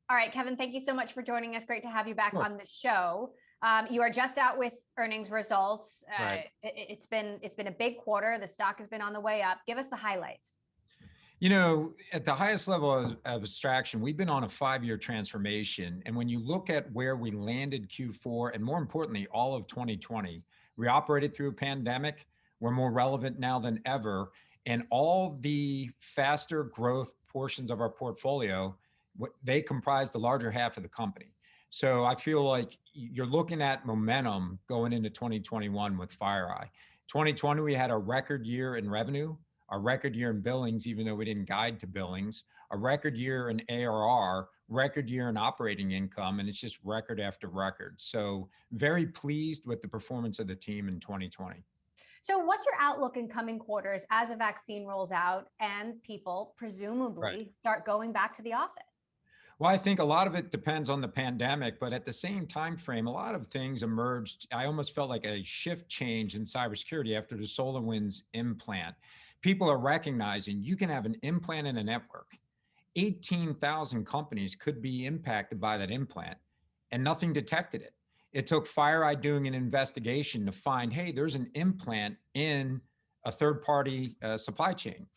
All right, Kevin, thank you so much for joining us. Great to have you back Sure. on the show. You are just out with earnings results. Right. It's been a big quarter. The stock has been on the way up. Give us the highlights. At the highest level of abstraction, we've been on a 5-year transformation. And when you look at where we landed Q4, and more importantly, all of 2020, we operated through a pandemic. We're more relevant now than ever. And all the faster growth portions of our portfolio, they comprise the larger half of the company. So I feel like you're looking at momentum going into 2021 with FireEye. 2020, we had a record year in revenue, a record year in billings, even though we didn't guide to billings, a record year in ARR, record year in operating income, and it's just record after record. So very pleased with the performance of the team in 2020. So what's your outlook in coming quarters as a vaccine rolls out and people presumably start going back to the office? Well, I think a lot of it depends on the pandemic, but at the same time frame, a lot of things emerged. I almost felt like a shift change in cybersecurity after the SolarWinds implant. People are recognizing you can have an implant in a network. 18,000 companies could be impacted by that implant, and nothing detected it. It took FireEye doing an investigation to find, hey, there's an implant in a third-party supply chain.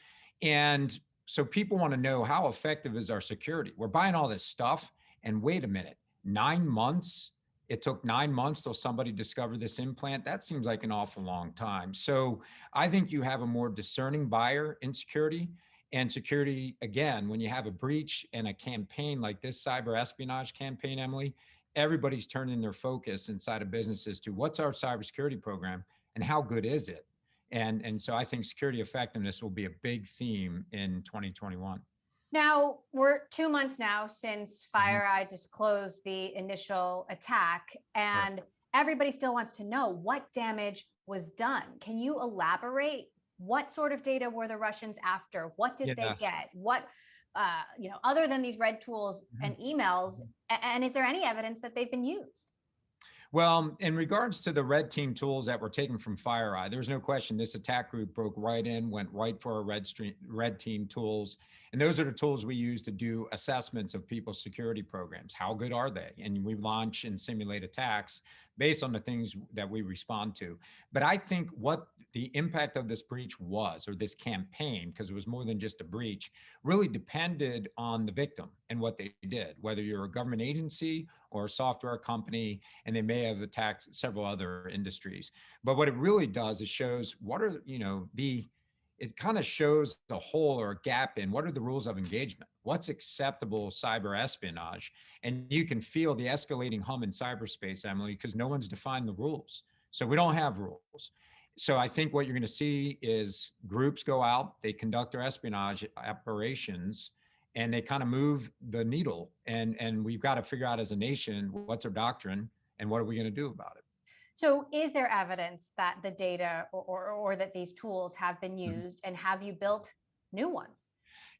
And so people want to know, how effective is our security? We're buying all this stuff, and wait a minute, 9 months? It took 9 months till somebody discovered this implant? That seems like an awful long time. So I think you have a more discerning buyer in security. And security, again, when you have a breach and a campaign like this cyber espionage campaign, Emily, everybody's turning their focus inside of businesses to what's our cybersecurity program and how good is it? And so I think security effectiveness will be a big theme in 2021. Now, we're 2 months now since FireEye disclosed the initial attack, and everybody still wants to know what damage was done. Can you elaborate? What sort of data were the Russians after? What did they get? What, other than these red tools and emails, and is there any evidence that they've been used? Well, in regards to the red team tools that were taken from FireEye, there's no question this attack group broke right in, went right for our red team tools. And those are the tools we use to do assessments of people's security programs. How good are they? And we launch and simulate attacks based on the things that we respond to. But I think what the impact of this breach was, or this campaign, because it was more than just a breach, really depended on the victim and what they did, whether you're a government agency or a software company, and they may have attacked several other industries. But what it really does is shows what are, it kind of shows a hole or a gap in what are the rules of engagement, what's acceptable cyber espionage. And you can feel the escalating hum in cyberspace, Emily, because no one's defined the rules. So we don't have rules. So I think what you're going to see is groups go out, they conduct their espionage operations, and they kind of move the needle. And we've got to figure out as a nation, what's our doctrine and what are we going to do about it? So is there evidence that the data or that these tools have been used, and have you built new ones?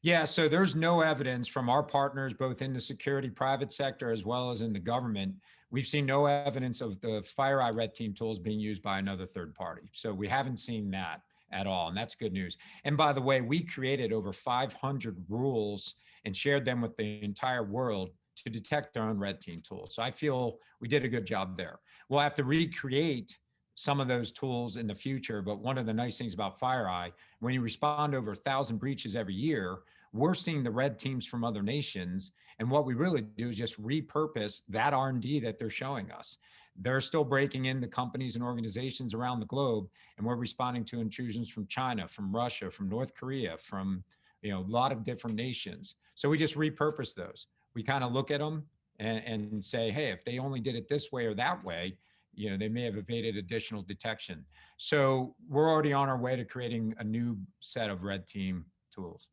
Yeah, so there's no evidence from our partners, both in the security private sector as well as in the government. We've seen no evidence of the FireEye red team tools being used by another third party. So we haven't seen that at all, and that's good news. And by the way, we created over 500 rules and shared them with the entire world to detect our own red team tools. So I feel we did a good job there. We'll have to recreate some of those tools in the future, but one of the nice things about FireEye, when you respond to over 1,000 breaches every year, we're seeing the red teams from other nations, and what we really do is just repurpose that R&D that they're showing us. They're still breaking into companies and organizations around the globe, and we're responding to intrusions from China, from Russia, from North Korea, from a lot of different nations. So we just repurpose those. We kind of look at them and say, hey, if they only did it this way or that way, they may have evaded additional detection. So we're already on our way to creating a new set of red team tools.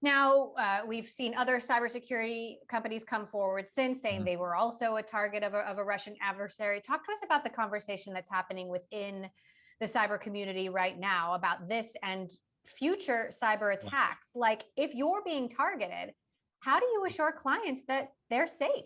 Now, we've seen other cybersecurity companies come forward since saying they were also a target of a Russian adversary. Talk to us about the conversation that's happening within the cyber community right now about this and future cyber attacks. Like, if you're being targeted, how do you assure clients that they're safe?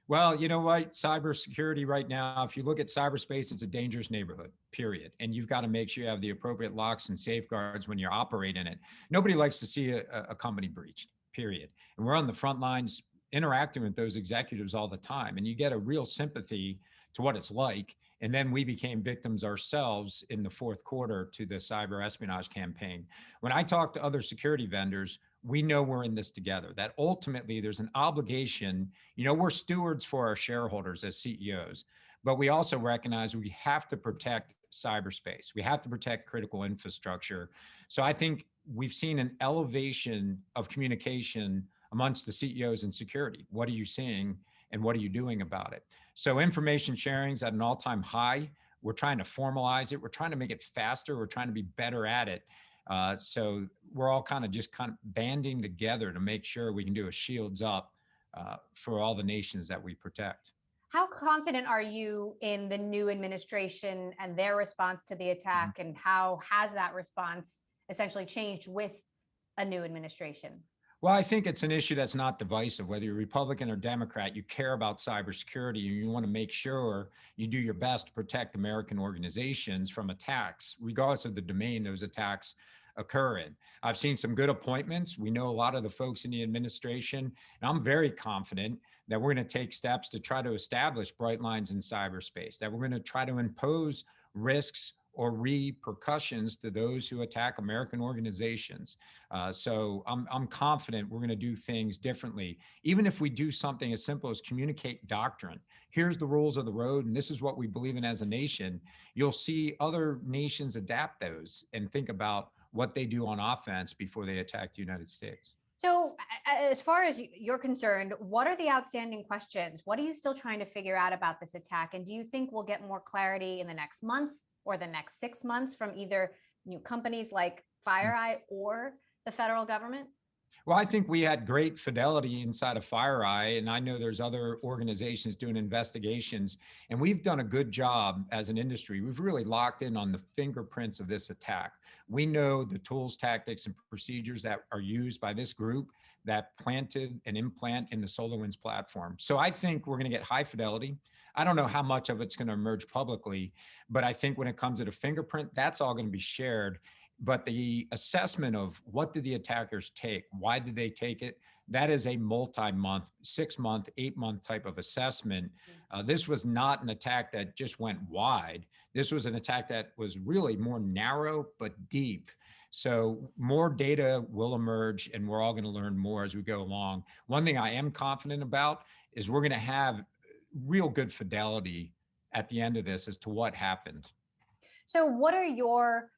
Well, you know what? Cybersecurity right now, if you look at cyberspace, it's a dangerous neighborhood, period. And you've got to make sure you have the appropriate locks and safeguards when you operate in it. Nobody likes to see a company breached, period. And we're on the front lines interacting with those executives all the time, and you get a real sympathy to what it's like. And then we became victims ourselves in the fourth quarter to the cyber espionage campaign. When I talk to other security vendors, we know we're in this together, that ultimately there's an obligation. We're stewards for our shareholders as CEOs, but we also recognize we have to protect cyberspace. We have to protect critical infrastructure. So I think we've seen an elevation of communication amongst the CEOs in security. What are you seeing and what are you doing about it? So information sharing is at an all-time high. We're trying to formalize it. We're trying to make it faster. We're trying to be better at it. So we're all kind of banding together to make sure we can do a shields up for all the nations that we protect. How confident are you in the new administration and their response to the attack? And how has that response essentially changed with a new administration? Well, I think it's an issue that's not divisive. Whether you're Republican or Democrat, you care about cybersecurity and you want to make sure you do your best to protect American organizations from attacks, regardless of the domain those attacks occur in. I've seen some good appointments. We know a lot of the folks in the administration, and I'm very confident that we're going to take steps to try to establish bright lines in cyberspace, that we're going to try to impose risks or repercussions to those who attack American organizations. So I'm confident we're going to do things differently. Even if we do something as simple as communicate doctrine, here's the rules of the road, and this is what we believe in as a nation, you'll see other nations adapt those and think about what they do on offense before they attack the United States. So as far as you're concerned, what are the outstanding questions? What are you still trying to figure out about this attack? And do you think we'll get more clarity in the next month or the next 6 months from either companies like FireEye or the federal government? Well, I think we had great fidelity inside of FireEye, and I know there's other organizations doing investigations, and we've done a good job as an industry. We've really locked in on the fingerprints of this attack. We know the tools, tactics, and procedures that are used by this group that planted an implant in the SolarWinds platform. So I think we're going to get high fidelity. I don't know how much of it's going to emerge publicly, but I think when it comes to the fingerprint, that's all going to be shared. But the assessment of what did the attackers take, why did they take it, that is a multi-month, 6-month, 8-month type of assessment. This was not an attack that just went wide. This was an attack that was really more narrow but deep. So more data will emerge, and we're all going to learn more as we go along. One thing I am confident about is we're going to have real good fidelity at the end of this as to what happened. So what are your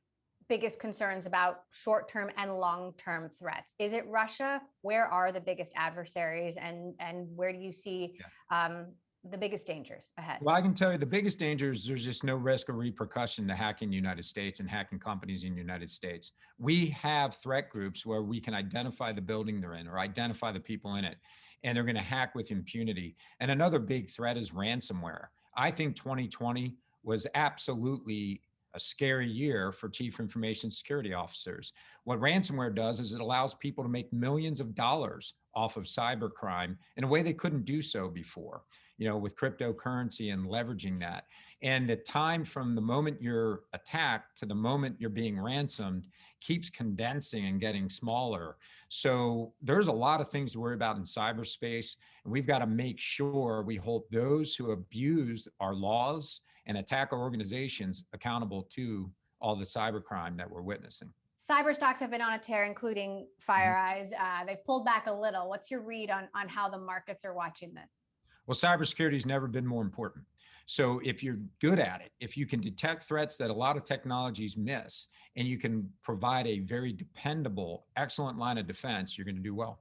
biggest concerns about short-term and long-term threats? Is it Russia? Where are the biggest adversaries, and where do you see the biggest dangers ahead? Well, I can tell you the biggest danger is there's just no risk or repercussion to hacking the United States and hacking companies in the United States. We have threat groups where we can identify the building they're in or identify the people in it, and they're going to hack with impunity. And another big threat is ransomware. I think 2020 was absolutely a scary year for chief information security officers. What ransomware does is it allows people to make millions of dollars off of cybercrime in a way they couldn't do so before, with cryptocurrency and leveraging that. And the time from the moment you're attacked to the moment you're being ransomed keeps condensing and getting smaller. So there's a lot of things to worry about in cyberspace, and we've got to make sure we hold those who abuse our laws and attack our organizations accountable to all the cybercrime that we're witnessing. Cyber stocks have been on a tear, including FireEye's. They've pulled back a little. What's your read on how the markets are watching this? Well, cybersecurity has never been more important. So if you're good at it, if you can detect threats that a lot of technologies miss, and you can provide a very dependable, excellent line of defense, you're going to do well.